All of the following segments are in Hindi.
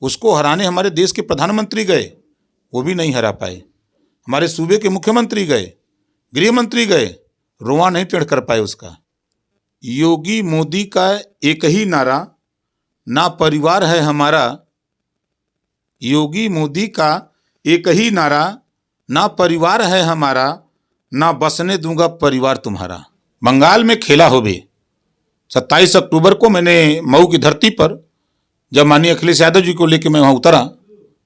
उसको हराने हमारे देश के प्रधानमंत्री गए, वो भी नहीं हरा पाए। हमारे सूबे के मुख्यमंत्री गए, गृह मंत्री गए, रुआ नहीं टेढ़ कर पाए उसका। योगी मोदी का एक ही नारा, ना परिवार है हमारा। योगी मोदी का एक ही नारा, ना परिवार है हमारा, ना बसने दूंगा परिवार तुम्हारा। बंगाल में खेला हो भी 27 अक्टूबर को मैंने मऊ की धरती पर जब माननीय अखिलेश यादव जी को लेकर मैं वहां उतरा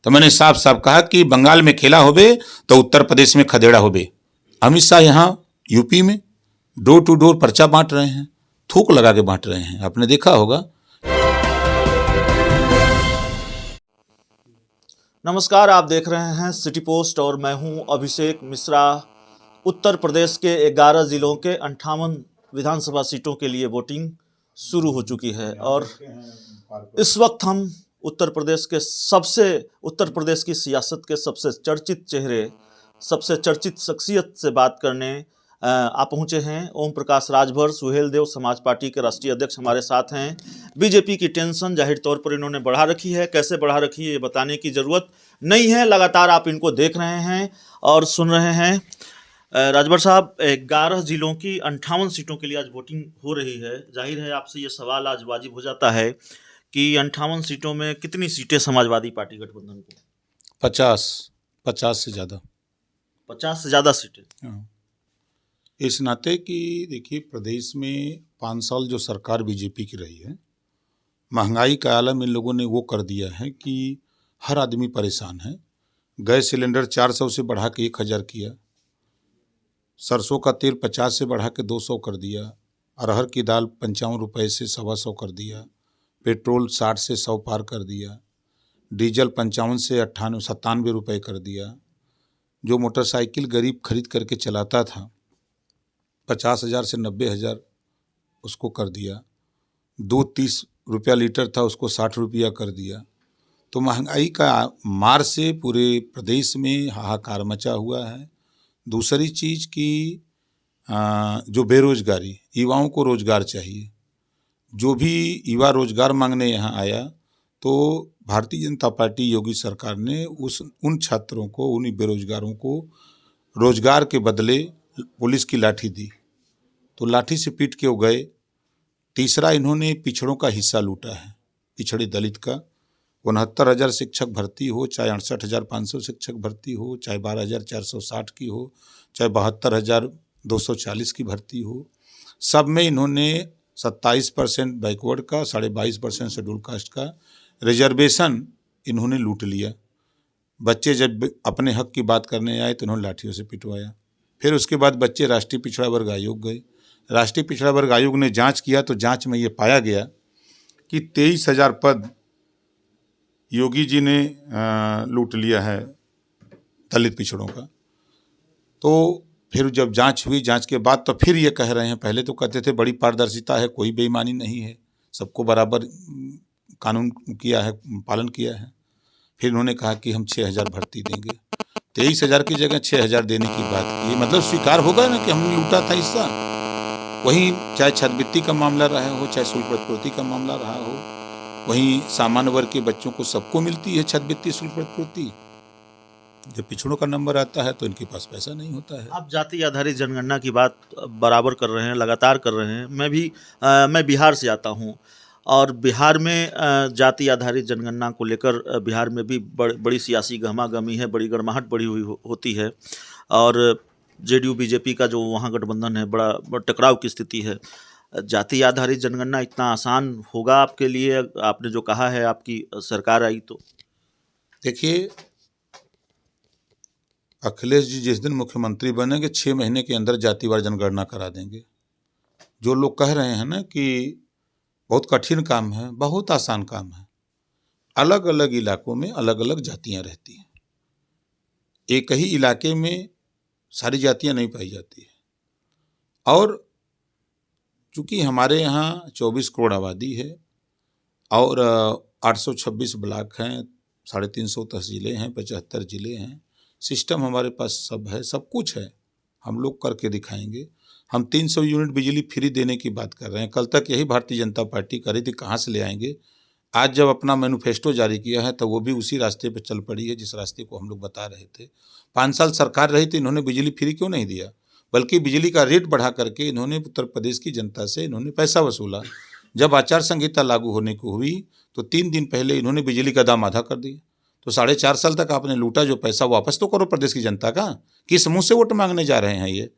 तो मैंने साफ साफ कहा कि बंगाल में खेला होबे तो उत्तर प्रदेश में खदेड़ा होबे। अमित शाह यहाँ यूपी में डोर टू डोर पर्चा बांट रहे हैं, थूक लगा के बांट रहे हैं, आपने देखा होगा। नमस्कार, आप देख रहे हैं सिटी पोस्ट और मैं हूं अभिषेक मिश्रा। उत्तर प्रदेश के 11 जिलों के 58 विधानसभा सीटों के लिए वोटिंग शुरू हो चुकी है और इस वक्त हम उत्तर प्रदेश की सियासत के सबसे चर्चित चेहरे, सबसे चर्चित शख्सियत से बात करने आप पहुंचे हैं। ओम प्रकाश राजभर सुहेलदेव समाज पार्टी के राष्ट्रीय अध्यक्ष हमारे साथ हैं। बीजेपी की टेंशन जाहिर तौर पर इन्होंने बढ़ा रखी है, कैसे बढ़ा रखी है ये बताने की ज़रूरत नहीं है, लगातार आप इनको देख रहे हैं और सुन रहे हैं। राजभर साहब, 11 जिलों की 58 सीटों के लिए आज वोटिंग हो रही है। जाहिर है आपसे ये सवाल आज वाजिब हो जाता है कि 58 सीटों में कितनी सीटें समाजवादी पार्टी गठबंधन को? 50 से ज़्यादा। 50 से ज़्यादा सीटें। हाँ। इस नाते कि देखिए, प्रदेश में 5 साल जो सरकार बीजेपी की रही है, महंगाई का आलम इन लोगों ने वो कर दिया है कि हर आदमी परेशान है। गैस सिलेंडर 400 से बढ़ा के 1000 किया, सरसों का तेल 50 से बढ़ा के 200 कर दिया, अरहर की दाल 55 रुपये से 125 कर दिया, पेट्रोल 60 से 100 पार कर दिया, डीजल 55 से 97 रुपये कर दिया। जो मोटरसाइकिल गरीब खरीद करके चलाता था 50,000 से 90,000 उसको कर दिया। दूध 30 रुपया लीटर था, उसको 60 रुपया कर दिया। तो महंगाई का मार से पूरे प्रदेश में हाहाकार मचा हुआ है। दूसरी चीज़ की जो बेरोजगारी, युवाओं को रोजगार चाहिए। जो भी युवा रोजगार मांगने यहाँ आया तो भारतीय जनता पार्टी योगी सरकार ने उन छात्रों को, उन बेरोजगारों को रोजगार के बदले पुलिस की लाठी दी, तो लाठी से पीट के वो गए। तीसरा, इन्होंने पिछड़ों का हिस्सा लूटा है, पिछड़े दलित का। 69,000 शिक्षक भर्ती हो, चाहे 68,500 शिक्षक भर्ती हो, चाहे 12,460 की हो, चाहे 72,240 की भर्ती हो, सब में इन्होंने 27% बैकवर्ड का, 22.5% शेड्यूल कास्ट का रिजर्वेशन इन्होंने लूट लिया। बच्चे जब अपने हक की बात करने आए तो इन्होंने लाठियों से पिटवाया। फिर उसके बाद बच्चे राष्ट्रीय पिछड़ा वर्ग आयोग गए। राष्ट्रीय पिछड़ा वर्ग आयोग ने जांच किया तो जांच में ये पाया गया कि 23,000 पद योगी जी ने लूट लिया है दलित पिछड़ों का। तो फिर जब जांच हुई, जांच के बाद तो फिर ये कह रहे हैं, पहले तो कहते थे बड़ी पारदर्शिता है, कोई बेईमानी नहीं है, सबको बराबर कानून किया है, पालन किया है। फिर उन्होंने कहा कि हम 6,000 भर्ती देंगे। 23,000 की जगह 6,000 देने की बात की, मतलब स्वीकार होगा ना कि हमने लूटा था हिस्सा। वहीं चाहे छात्रवृत्ति का मामला रहा हो, चाहे शुल्क प्रतिपूर्ति का मामला रहा हो, वहीं सामान्य वर्ग के बच्चों को सबको मिलती है छात्रवृत्ति, शुल्क प्रतिपूर्ति। जब पिछड़ों का नंबर आता है तो इनके पास पैसा नहीं होता है। आप जाति आधारित जनगणना की बात बराबर कर रहे हैं, लगातार कर रहे हैं। मैं बिहार से आता हूं और बिहार में जाति आधारित जनगणना को लेकर बिहार में भी बड़ी सियासी गहमागहमी है, बड़ी गरमाहट बढ़ी हुई होती है और जेडीयू बीजेपी का जो वहाँ गठबंधन है, बड़ा टकराव की स्थिति है। जाति आधारित जनगणना इतना आसान होगा आपके लिए? आपने जो कहा है आपकी सरकार आई तो देखिए, अखिलेश जी जिस दिन मुख्यमंत्री बनेंगे 6 महीने के अंदर जातिवार जनगणना करा देंगे। जो लोग कह रहे हैं ना कि बहुत कठिन काम है, बहुत आसान काम है। अलग अलग इलाकों में अलग अलग जातियां रहती हैं, एक ही इलाके में सारी जातियां नहीं पाई जाती है। और चूँकि हमारे यहाँ 24 करोड़ आबादी है और 826 ब्लॉक हैं, 350 तहसीलें हैं, 75 ज़िले हैं, सिस्टम हमारे पास सब है, सब कुछ है, हम लोग करके दिखाएंगे। हम 300 यूनिट बिजली फ्री देने की बात कर रहे हैं। कल तक यही भारतीय जनता पार्टी कर रही थी, कहाँ से ले आएंगे? आज जब अपना मैनिफेस्टो जारी किया है तो वो भी उसी रास्ते पर चल पड़ी है जिस रास्ते को हम लोग बता रहे थे। 5 साल सरकार रही तो इन्होंने बिजली फ्री क्यों नहीं दिया, बल्कि बिजली का रेट बढ़ा करके इन्होंने उत्तर प्रदेश की जनता से इन्होंने पैसा वसूला। जब आचार संहिता लागू होने को हुई तो 3 दिन पहले इन्होंने बिजली का दाम आधा कर दिया। तो 4.5 साल तक आपने लूटा जो पैसा वापस तो करो प्रदेश की जनता का। किस मुँह से वोट मांगने जा रहे हैं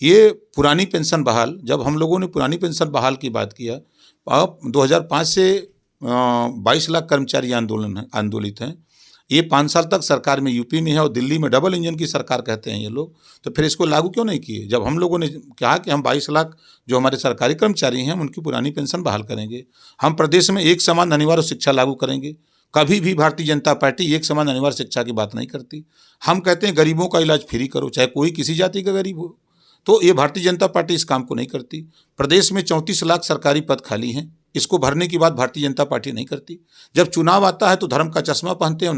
ये पुरानी पेंशन बहाल, जब हम लोगों ने पुरानी पेंशन बहाल की बात किया, अब 2005 से 22 लाख कर्मचारी आंदोलित हैं। ये 5 साल तक सरकार में यूपी में है और दिल्ली में डबल इंजन की सरकार कहते हैं ये लोग, तो फिर इसको लागू क्यों नहीं किए? जब हम लोगों ने कहा कि हम 22 लाख जो हमारे सरकारी कर्मचारी हैं उनकी पुरानी पेंशन बहाल करेंगे, हम प्रदेश में एक समान अनिवार्य शिक्षा लागू करेंगे। कभी भी भारतीय जनता पार्टी एक समान अनिवार्य शिक्षा की बात नहीं करती। हम कहते हैं गरीबों का इलाज फ्री करो, चाहे कोई किसी जाति का गरीब हो। तो ये भारतीय जनता पार्टी इस काम को नहीं करती। प्रदेश में 34 लाख सरकारी पद खाली हैं, इसको भरने की बात भारतीय जनता पार्टी नहीं करती। जब चुनाव आता है तो धर्म का चश्मा पहनते हैं और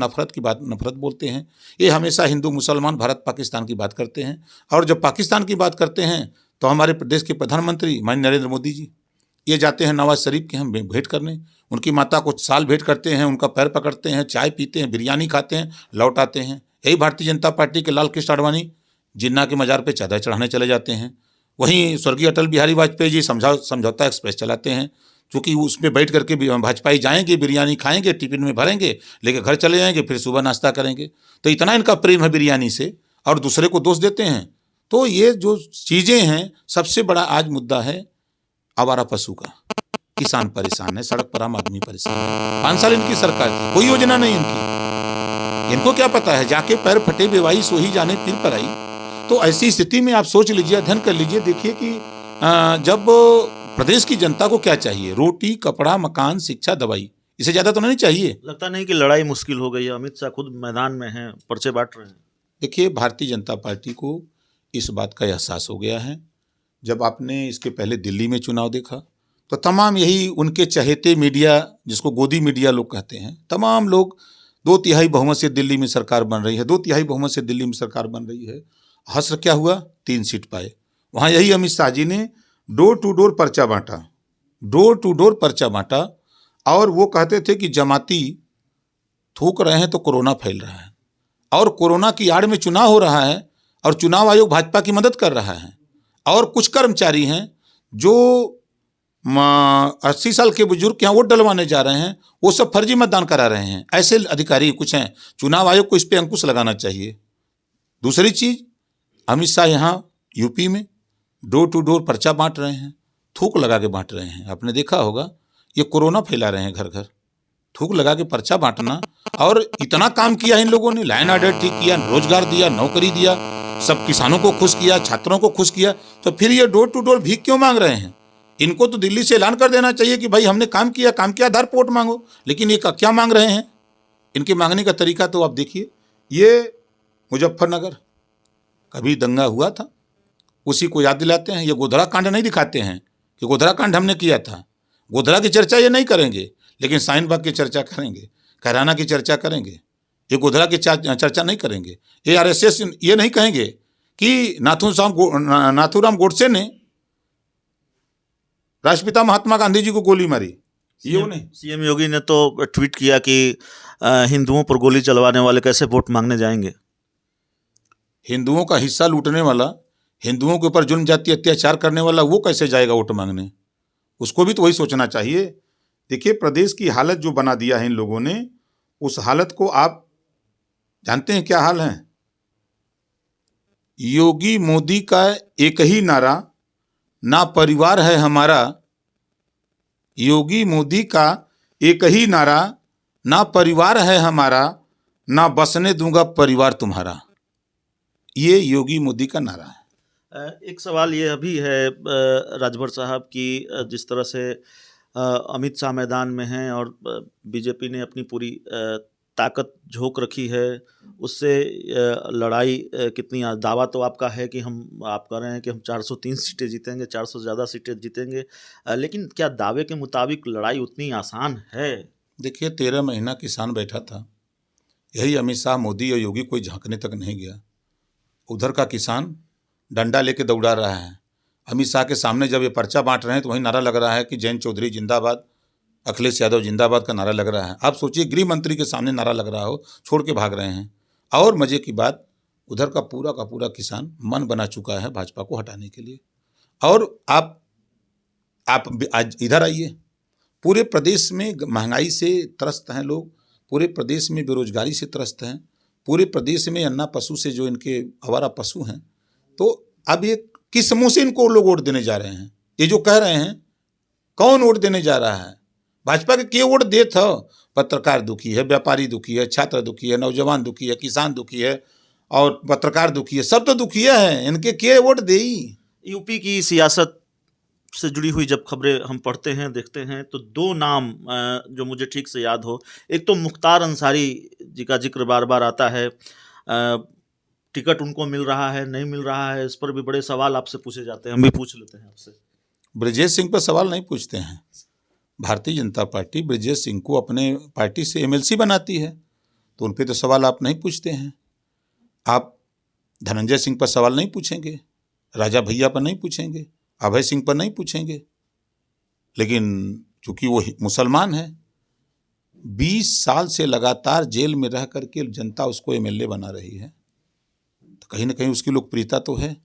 नफरत बोलते हैं। ये हमेशा हिंदू मुसलमान भारत पाकिस्तान की बात करते हैं, और जब पाकिस्तान की बात करते हैं तो हमारे प्रदेश के प्रधानमंत्री माननीय नरेंद्र मोदी जी ये जाते हैं नवाज शरीफ के हम भेंट करने, उनकी माता को साल भेंट करते हैं, उनका पैर पकड़ते हैं, चाय पीते हैं, बिरयानी खाते हैं, लौट आते हैं। यही भारतीय जनता पार्टी के लाल कृष्ण आडवाणी जिन्ना के मज़ार पे चादर चढ़ाने चले जाते हैं। वहीं स्वर्गीय अटल बिहारी वाजपेयी जी समझौता एक्सप्रेस चलाते हैं, क्योंकि उसमें बैठ करके भी भाजपाई जाएंगे, बिरयानी खाएंगे, टिफिन में भरेंगे, लेके घर चले जाएंगे, फिर सुबह नाश्ता करेंगे। तो इतना इनका प्रेम है बिरयानी से, और दूसरे को दोष देते हैं। तो ये जो चीज़ें हैं, सबसे बड़ा आज मुद्दा है आवारा पशु का। किसान परेशान है, सड़क पर आम आदमी परेशान है। 5 साल इनकी सरकार थी, कोई योजना नहीं इनकी। इनको क्या पता है, जाके पैर फटे बेवाई सोही जाने फिर पर आई। तो ऐसी स्थिति में आप सोच लीजिए, अध्ययन कर लीजिए, देखिए कि जब प्रदेश की जनता को क्या चाहिए, रोटी, कपड़ा, मकान, शिक्षा, दवाई, इससे ज़्यादा तो नहीं चाहिए। लगता नहीं कि लड़ाई मुश्किल हो गई है? अमित शाह खुद मैदान में हैं, पर्चे बांट रहे हैं। देखिए, भारतीय जनता पार्टी को इस बात का एहसास हो गया है। जब आपने इसके पहले दिल्ली में चुनाव देखा तो तमाम यही उनके चहेते मीडिया, जिसको गोदी मीडिया लोग कहते हैं, तमाम लोग 2/3 बहुमत से दिल्ली में सरकार बन रही है, 2/3 बहुमत से दिल्ली में सरकार बन रही है। हश्र क्या हुआ? 3 सीट पाए। वहाँ यही अमित शाह जी ने डोर टू डोर पर्चा बांटा, डोर टू डोर पर्चा बांटा, और वो कहते थे कि जमाती थूक रहे हैं तो कोरोना फैल रहा है, और कोरोना की आड़ में चुनाव हो रहा है, और चुनाव आयोग भाजपा की मदद कर रहा है, और कुछ कर्मचारी हैं जो 80 साल के बुजुर्ग के यहाँ वोट डलवाने जा रहे हैं, वो सब फर्जी मतदान करा रहे हैं। ऐसे अधिकारी कुछ हैं। चुनाव आयोग को इस पर अंकुश लगाना चाहिए। दूसरी चीज़, अमित शाह यहाँ यूपी में डोर टू डोर पर्चा बांट रहे हैं, थूक लगा के बांट रहे हैं। आपने देखा होगा, ये कोरोना फैला रहे हैं घर घर, थूक लगा के पर्चा बांटना। और इतना काम किया इन लोगों ने, लाइन ऑर्डर ठीक किया, रोजगार दिया, नौकरी दिया, सब किसानों को खुश किया, छात्रों को खुश किया। तो फिर ये डोर टू डोर भीख क्यों मांग रहे हैं? इनको तो दिल्ली से ऐलान कर देना चाहिए कि भाई हमने काम किया, काम के आधार पर वोट मांगो। लेकिन ये क्या मांग रहे हैं? इनके मांगने का तरीका तो आप देखिए। ये मुजफ्फरनगर कभी दंगा हुआ था, उसी को याद दिलाते हैं। ये गोधरा कांड नहीं दिखाते हैं कि गोधरा कांड हमने किया था। गोधरा की चर्चा ये नहीं करेंगे, लेकिन शाहीन बाग की चर्चा करेंगे, कैराना की चर्चा करेंगे। ये गोधरा की चर्चा नहीं करेंगे। ये आरएसएस ये नहीं कहेंगे कि नाथूराम गोडसे ने राष्ट्रपिता महात्मा गांधी जी को गोली मारी। ये उन्हें सीएम योगी ने तो ट्वीट किया कि हिंदुओं पर गोली चलवाने वाले कैसे वोट मांगने जाएंगे। हिंदुओं का हिस्सा लूटने वाला, हिंदुओं के ऊपर जुल्म जाति अत्याचार करने वाला, वो कैसे जाएगा वोट मांगने? उसको भी तो वही सोचना चाहिए। देखिए, प्रदेश की हालत जो बना दिया है इन लोगों ने, उस हालत को आप जानते हैं क्या हाल है? योगी मोदी का एक ही नारा, ना परिवार है हमारा। योगी मोदी का एक ही नारा, ना परिवार है हमारा, ना बसने दूंगा परिवार तुम्हारा। ये योगी मोदी का नारा है। एक सवाल ये अभी है राजभर साहब की, जिस तरह से अमित शाह मैदान में हैं और बीजेपी ने अपनी पूरी ताकत झोंक रखी है, उससे लड़ाई कितनी, दावा तो आपका है कि आप कह रहे हैं कि हम 403 सीटें जीतेंगे, 400 से ज़्यादा सीटें जीतेंगे, लेकिन क्या दावे के मुताबिक लड़ाई उतनी आसान है? देखिए, 13 महीना किसान बैठा था, यही अमित शाह, मोदी और योगी कोई झांकने तक नहीं गया। उधर का किसान डंडा लेके दौड़ा रहा है। अमित शाह के सामने जब ये पर्चा बांट रहे हैं तो वही नारा लग रहा है कि जयंत चौधरी जिंदाबाद, अखिलेश यादव जिंदाबाद का नारा लग रहा है। आप सोचिए गृह मंत्री के सामने नारा लग रहा हो, छोड़ के भाग रहे हैं। और मजे की बात, उधर का पूरा किसान मन बना चुका है भाजपा को हटाने के लिए। और आप आज इधर आइए, पूरे प्रदेश में महंगाई से त्रस्त हैं लोग, पूरे प्रदेश में बेरोजगारी से त्रस्त हैं, पूरे प्रदेश में अन्ना पशु से जो इनके आवारा पशु हैं, तो अब ये किस मुँह से इनको लोग वोट देने जा रहे हैं? ये जो कह रहे हैं, कौन वोट देने जा रहा है? भाजपा के वोट दे था? पत्रकार दुखी है, व्यापारी दुखी है, छात्र दुखी है, नौजवान दुखी है, किसान दुखी है और पत्रकार दुखी है, सब तो दुखिया हैं। इनके के वोट दे? यूपी की सियासत से जुड़ी हुई जब खबरें हम पढ़ते हैं, देखते हैं, तो दो नाम जो मुझे ठीक से याद हो, एक तो मुख्तार अंसारी जी का जिक्र बार बार आता है। टिकट उनको मिल रहा है, नहीं मिल रहा है, इस पर भी बड़े सवाल आपसे पूछे जाते हैं। हम भी पूछ लेते हैं आपसे। ब्रजेश सिंह पर सवाल नहीं पूछते हैं। भारतीय जनता पार्टी ब्रजेश सिंह को अपने पार्टी से एमएलसी बनाती है, तो उन पर तो सवाल आप नहीं पूछते हैं। आप धनंजय सिंह पर सवाल नहीं पूछेंगे, राजा भैया पर नहीं पूछेंगे, अभय सिंह पर नहीं पूछेंगे। लेकिन चूंकि वो मुसलमान है, 20 साल से लगातार जेल में रह करके जनता उसको एमएलए बना रही है, तो कहीं ना कहीं उसकी लोकप्रियता तो है।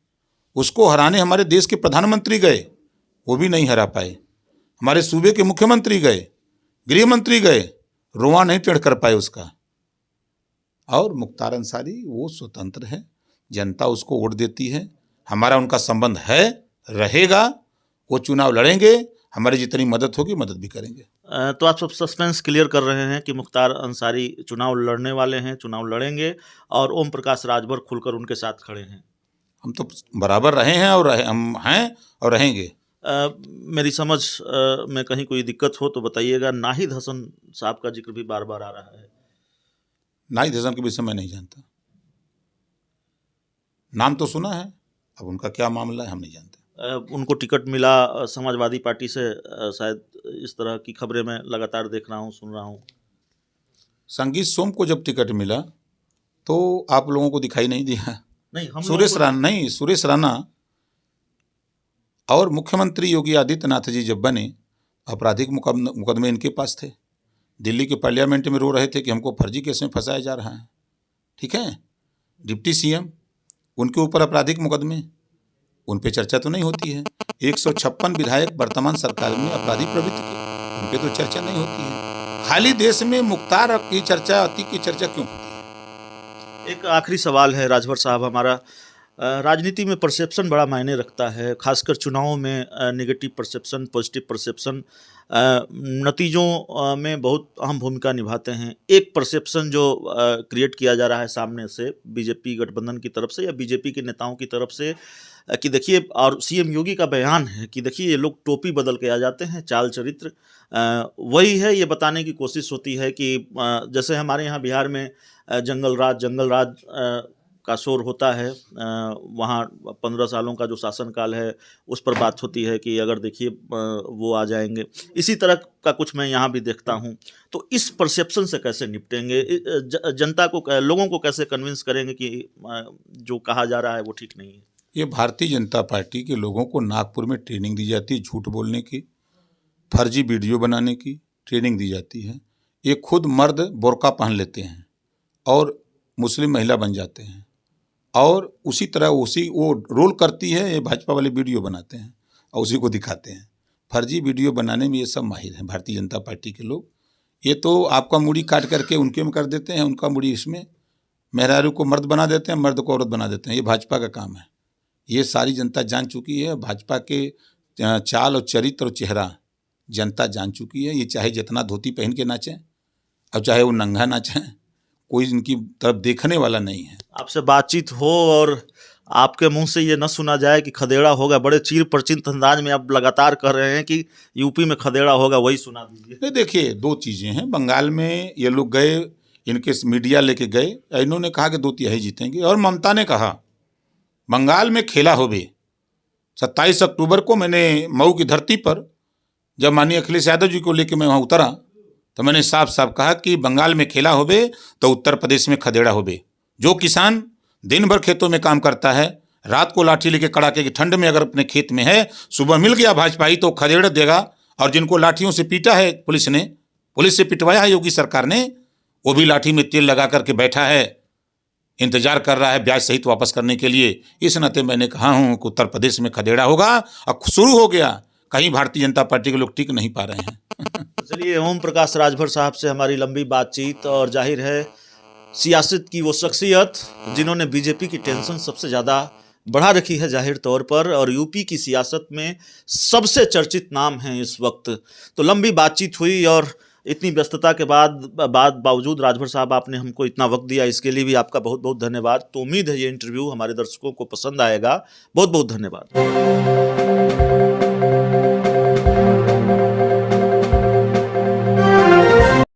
उसको हराने हमारे देश के प्रधानमंत्री गए, वो भी नहीं हरा पाए। हमारे सूबे के मुख्यमंत्री गए, गृह मंत्री गए, रोआ नहीं टेढ़ कर पाए उसका। और मुख्तार अंसारी वो स्वतंत्र है, जनता उसको वोट देती है, हमारा उनका संबंध है, रहेगा। वो चुनाव लड़ेंगे, हमारी जितनी मदद होगी मदद भी करेंगे। तो आप सब सस्पेंस क्लियर कर रहे हैं कि मुख्तार अंसारी चुनाव लड़ने वाले हैं, चुनाव लड़ेंगे, और ओम प्रकाश राजभर खुलकर उनके साथ खड़े हैं। हम तो बराबर रहे हैं और हम हैं और रहेंगे। मेरी समझ में कहीं कोई दिक्कत हो तो बताइएगा। नाहिद हसन साहब का जिक्र भी बार बार आ रहा है। नाहिद हसन के विषय में नहीं जानता, नाम तो सुना है, अब उनका क्या मामला है हम नहीं जानते। उनको टिकट मिला समाजवादी पार्टी से, शायद इस तरह की खबरें मैं लगातार देख रहा हूँ, सुन रहा हूँ। संगीत सोम को जब टिकट मिला तो आप लोगों को दिखाई नहीं दिया? नहीं, हम सुरेश राणा और मुख्यमंत्री योगी आदित्यनाथ जी जब बने, आपराधिक मुकदमे इनके पास थे। दिल्ली के पार्लियामेंट में रो रहे थे कि हमको फर्जी केस में फंसाया जा रहा है। ठीक है, डिप्टी सीएम, उनके ऊपर आपराधिक मुकदमे, उन पे चर्चा तो नहीं होती है। 156 विधायक वर्तमान सरकार में अपराधी प्रवृत्ति के, उन पे तो चर्चा नहीं होती है। खाली देश में मुख्तार की चर्चा, अति की चर्चा क्यों होती है? एक आखिरी सवाल है राजभर साहब हमारा। राजनीति में परसेप्शन बड़ा मायने रखता है, खासकर चुनावों में नेगेटिव परसेप्शन, पॉजिटिव परसेप्शन नतीजों में बहुत अहम भूमिका निभाते हैं। एक परसेप्शन जो क्रिएट किया जा रहा है सामने से, बीजेपी गठबंधन की तरफ से या बीजेपी के नेताओं की तरफ से, कि देखिए, और सीएम योगी का बयान है कि देखिए ये लोग टोपी बदल के आ जाते हैं, चाल चरित्र वही है। ये बताने की कोशिश होती है कि जैसे हमारे यहाँ बिहार में जंगल राज का शोर होता है, वहाँ 15 सालों का जो शासनकाल है उस पर बात होती है कि अगर देखिए वो आ जाएंगे। इसी तरह का कुछ मैं यहाँ भी देखता हूँ। तो इस परसेप्शन से कैसे निपटेंगे? जनता को, लोगों को कैसे कन्विंस करेंगे कि जो कहा जा रहा है वो ठीक नहीं है? ये भारतीय जनता पार्टी के लोगों को नागपुर में ट्रेनिंग दी जाती है, झूठ बोलने की, फर्जी वीडियो बनाने की ट्रेनिंग दी जाती है। ये खुद मर्द बुर्का पहन लेते हैं और मुस्लिम महिला बन जाते हैं, और उसी तरह वो रोल करती है, ये भाजपा वाले वीडियो बनाते हैं और उसी को दिखाते हैं। फर्जी वीडियो बनाने में ये सब माहिर हैं भारतीय जनता पार्टी के लोग। ये तो आपका मुड़ी काट करके उनके में कर देते हैं, उनका मुड़ी इसमें, मेहरारू को मर्द बना देते हैं, मर्द को औरत बना देते हैं। ये भाजपा का काम है। ये सारी जनता जान चुकी है। भाजपा के चाल और चरित्र और चेहरा जनता जान चुकी है। ये चाहे जितना धोती पहन के नाचें और चाहे वो नंगा नाचें, कोई इनकी तरफ देखने वाला नहीं है। आपसे बातचीत हो और आपके मुंह से ये न सुना जाए कि खदेड़ा होगा, बड़े चीर परचिंत अंदाज में आप लगातार कह रहे हैं कि यूपी में खदेड़ा होगा, वही सुना दीजिए। देखिए, दो चीज़ें हैं। बंगाल में ये लोग गए, इनके मीडिया लेके गए, इन्होंने कहा कि 2/3 जीतेंगे, और ममता ने कहा बंगाल में खेला होबे। 27 अक्टूबर को मैंने मऊ की धरती पर जब माननीय अखिलेश यादव जी को लेकर मैं वहाँ उतरा तो मैंने साफ साफ कहा कि बंगाल में खेला होबे तो उत्तर प्रदेश में खदेड़ा होबे। जो किसान दिन भर खेतों में काम करता है, रात को लाठी लेके कड़ाके की ठंड में अगर अपने खेत में है, सुबह मिल गया भाजपा ही तो खदेड़ देगा और जिनको लाठियों से पीटा है पुलिस से पिटवाया है योगी सरकार ने, वो भी लाठी में तेल लगा करके बैठा है, इंतजार कर रहा है ब्याज सहित वापस करने के लिए। इस नाते मैंने कहा हूं कि उत्तर प्रदेश में खदेड़ा होगा और शुरू हो गया। कहीं भारतीय जनता पार्टी के लोग टिक नहीं पा रहे हैं। चलिए, ओम प्रकाश राजभर साहब से हमारी लंबी बातचीत, और जाहिर है सियासत की वो शख्सियत जिन्होंने बीजेपी की टेंशन सबसे ज़्यादा बढ़ा रखी है जाहिर तौर पर, और यूपी की सियासत में सबसे चर्चित नाम हैं इस वक्त। तो लंबी बातचीत हुई, और इतनी व्यस्तता के बावजूद राजभर साहब आपने हमको इतना वक्त दिया, इसके लिए भी आपका बहुत बहुत धन्यवाद। तो उम्मीद है ये इंटरव्यू हमारे दर्शकों को पसंद आएगा। बहुत बहुत धन्यवाद।